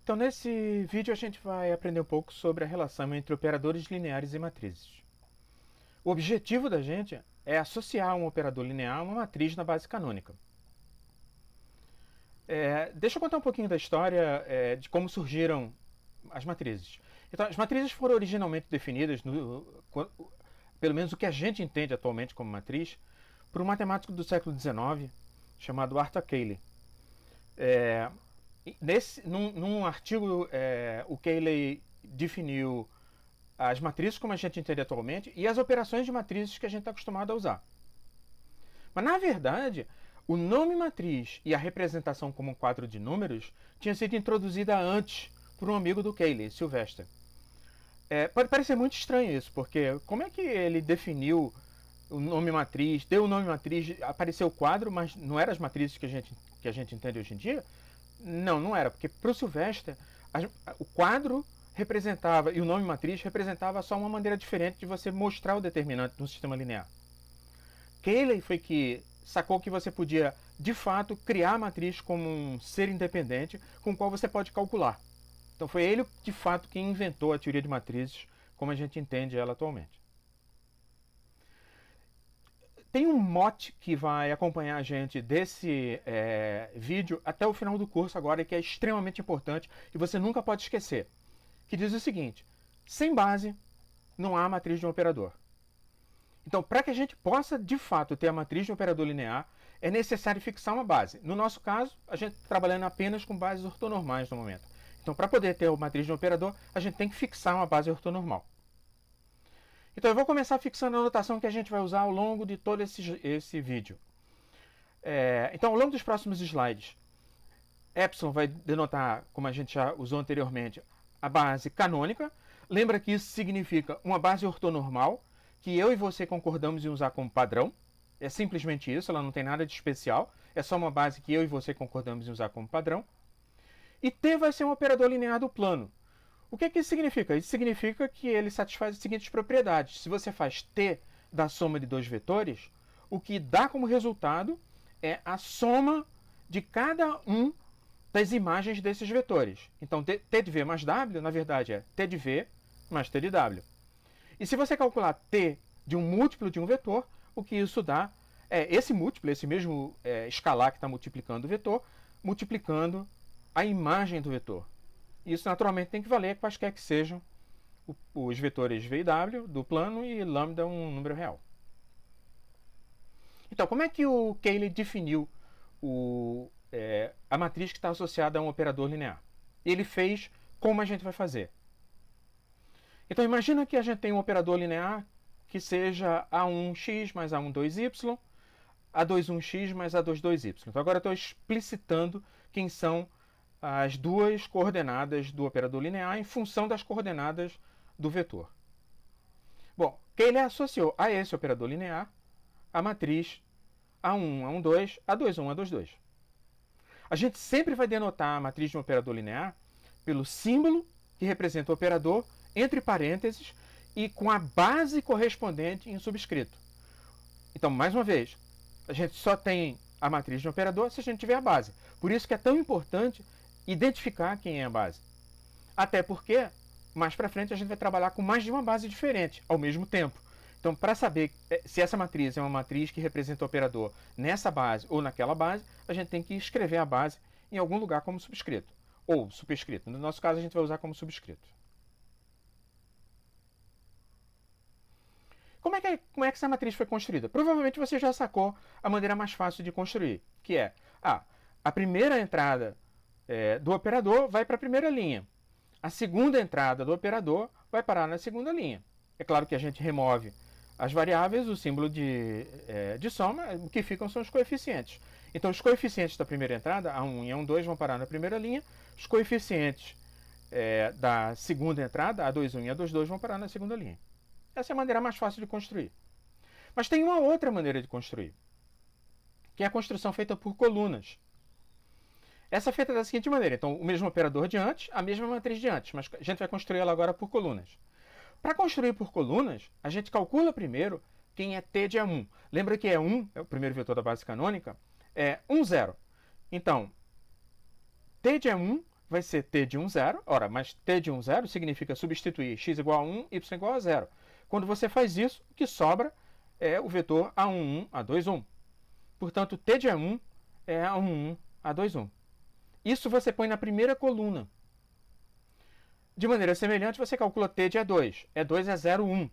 Então, nesse vídeo a gente vai aprender um pouco sobre a relação entre operadores lineares e matrizes. O objetivo da gente é associar um operador linear a uma matriz na base canônica. Deixa eu contar um pouquinho da história de como surgiram as matrizes. Então, as matrizes foram originalmente definidas, pelo menos o que a gente entende atualmente como matriz, por um matemático do século XIX chamado Arthur Cayley. Num artigo, o Cayley definiu as matrizes como a gente entende atualmente e as operações de matrizes que a gente está acostumado a usar. Mas, na verdade, o nome matriz e a representação como um quadro de números tinha sido introduzida antes por um amigo do Cayley, Sylvester. Pode parecer muito estranho isso, porque como é que ele definiu o nome matriz, deu o nome matriz, apareceu o quadro, mas não eram as matrizes que a gente entende hoje em dia? Não era, porque para o Sylvester o quadro representava, e o nome matriz representava só uma maneira diferente de você mostrar o determinante no sistema linear. Cayley foi que sacou que você podia, de fato, criar a matriz como um ser independente com o qual você pode calcular. Então foi ele, de fato, quem inventou a teoria de matrizes como a gente entende ela atualmente. Tem um mote que vai acompanhar a gente desse vídeo até o final do curso agora e que é extremamente importante e você nunca pode esquecer, que diz o seguinte: sem base não há matriz de um operador. Então, para que a gente possa, de fato, ter a matriz de um operador linear, é necessário fixar uma base. No nosso caso, a gente está trabalhando apenas com bases ortonormais no momento. Então, para poder ter a matriz de um operador, a gente tem que fixar uma base ortonormal. Então, eu vou começar fixando a notação que a gente vai usar ao longo de todo esse vídeo. Então, ao longo dos próximos slides, epsilon vai denotar, como a gente já usou anteriormente, a base canônica. Lembra que isso significa uma base ortonormal, que eu e você concordamos em usar como padrão. É simplesmente isso, ela não tem nada de especial. É só uma base que eu e você concordamos em usar como padrão. E T vai ser um operador linear do plano. O que isso significa? Isso significa que ele satisfaz as seguintes propriedades. Se você faz T da soma de dois vetores, o que dá como resultado é a soma de cada um das imagens desses vetores. Então, T de V mais W, na verdade, é T de V mais T de W. E se você calcular T de um múltiplo de um vetor, o que isso dá é esse múltiplo, esse mesmo escalar que está multiplicando o vetor, multiplicando a imagem do vetor. Isso naturalmente tem que valer quaisquer que sejam os vetores V e W do plano e lambda um número real. Então, como é que o Cayley definiu a matriz que está associada a um operador linear? Ele fez como a gente vai fazer. Então, imagina que a gente tem um operador linear que seja A1x mais A12y, A21x mais A22y. Então, agora eu estou explicitando quem são as duas coordenadas do operador linear em função das coordenadas do vetor. Bom, Cayley associou a esse operador linear a matriz A1, A12, A21, A22. A gente sempre vai denotar a matriz de um operador linear pelo símbolo que representa o operador entre parênteses e com a base correspondente em subscrito. Então, mais uma vez, a gente só tem a matriz de um operador se a gente tiver a base. Por isso que é tão importante identificar quem é a base. Até porque, mais para frente, a gente vai trabalhar com mais de uma base diferente ao mesmo tempo. Então, para saber se essa matriz é uma matriz que representa o operador nessa base ou naquela base, a gente tem que escrever a base em algum lugar como subscrito. Ou superscrito. No nosso caso, a gente vai usar como subscrito. Como é que essa matriz foi construída? Provavelmente você já sacou a maneira mais fácil de construir, que é a primeira entrada do operador vai para a primeira linha. A segunda entrada do operador vai parar na segunda linha. É claro que a gente remove as variáveis, o símbolo de soma, o que ficam são os coeficientes. Então, os coeficientes da primeira entrada, A1 e A12, vão parar na primeira linha. Os coeficientes da segunda entrada, A21 e A22, vão parar na segunda linha. Essa é a maneira mais fácil de construir. Mas tem uma outra maneira de construir, que é a construção feita por colunas. Essa é feita da seguinte maneira. Então, o mesmo operador de antes, a mesma matriz de antes, mas a gente vai construir ela agora por colunas. Para construir por colunas, a gente calcula primeiro quem é T de A1. Lembra que E1 é o primeiro vetor da base canônica? É 1, 0. Então, T de E1 vai ser t de 1, 0. Ora, mas t de 1, 0 significa substituir x igual a 1, y igual a 0. Quando você faz isso, o que sobra é o vetor A11, A21. Portanto, t de A1 é A11, A21. Isso você põe na primeira coluna. De maneira semelhante, você calcula t de E2. E2 é 0, 1.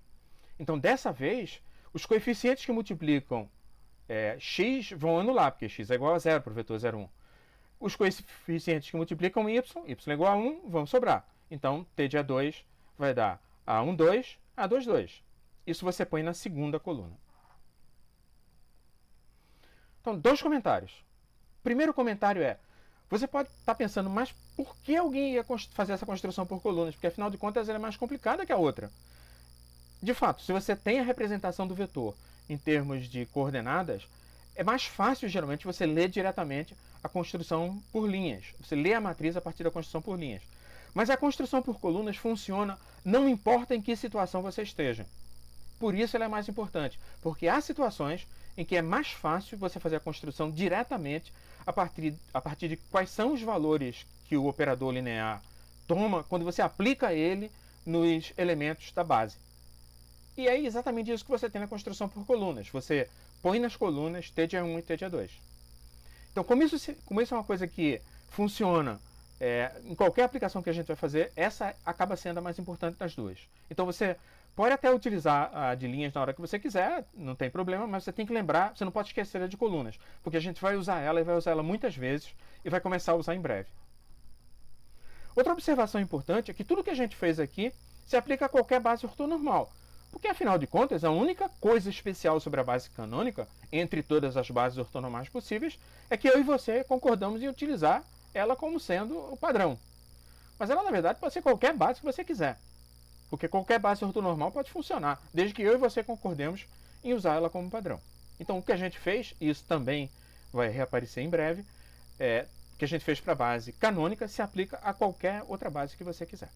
Então, dessa vez, os coeficientes que multiplicam x vão anular, porque x é igual a 0 para o vetor 0, 1. Os coeficientes que multiplicam y, y é igual a 1, vão sobrar. Então, t de A2 vai dar A1, 2, A2, 2. Isso você põe na segunda coluna. Então, dois comentários. Primeiro comentário é, você pode estar pensando, mas por que alguém ia fazer essa construção por colunas? Porque, afinal de contas, ela é mais complicada que a outra. De fato, se você tem a representação do vetor em termos de coordenadas, é mais fácil, geralmente, você ler diretamente a construção por linhas. Você lê a matriz a partir da construção por linhas. Mas a construção por colunas funciona não importa em que situação você esteja. Por isso ela é mais importante, porque há situações em que é mais fácil você fazer a construção diretamente a partir de quais são os valores que o operador linear toma quando você aplica ele nos elementos da base. E é exatamente isso que você tem na construção por colunas. Você põe nas colunas t de A1 e t de A2. Então, como isso é uma coisa que funciona em qualquer aplicação que a gente vai fazer, essa acaba sendo a mais importante das duas. Então, você pode até utilizar a de linhas na hora que você quiser, não tem problema, mas você tem que lembrar, você não pode esquecer a de colunas, porque a gente vai usar ela e vai usar ela muitas vezes e vai começar a usar em breve. Outra observação importante é que tudo que a gente fez aqui se aplica a qualquer base ortonormal. Porque, afinal de contas, a única coisa especial sobre a base canônica, entre todas as bases ortonormais possíveis, é que eu e você concordamos em utilizar ela como sendo o padrão. Mas ela, na verdade, pode ser qualquer base que você quiser. Porque qualquer base ortonormal pode funcionar, desde que eu e você concordemos em usar ela como padrão. Então, o que a gente fez, e isso também vai reaparecer em breve, o que a gente fez para a base canônica se aplica a qualquer outra base que você quiser.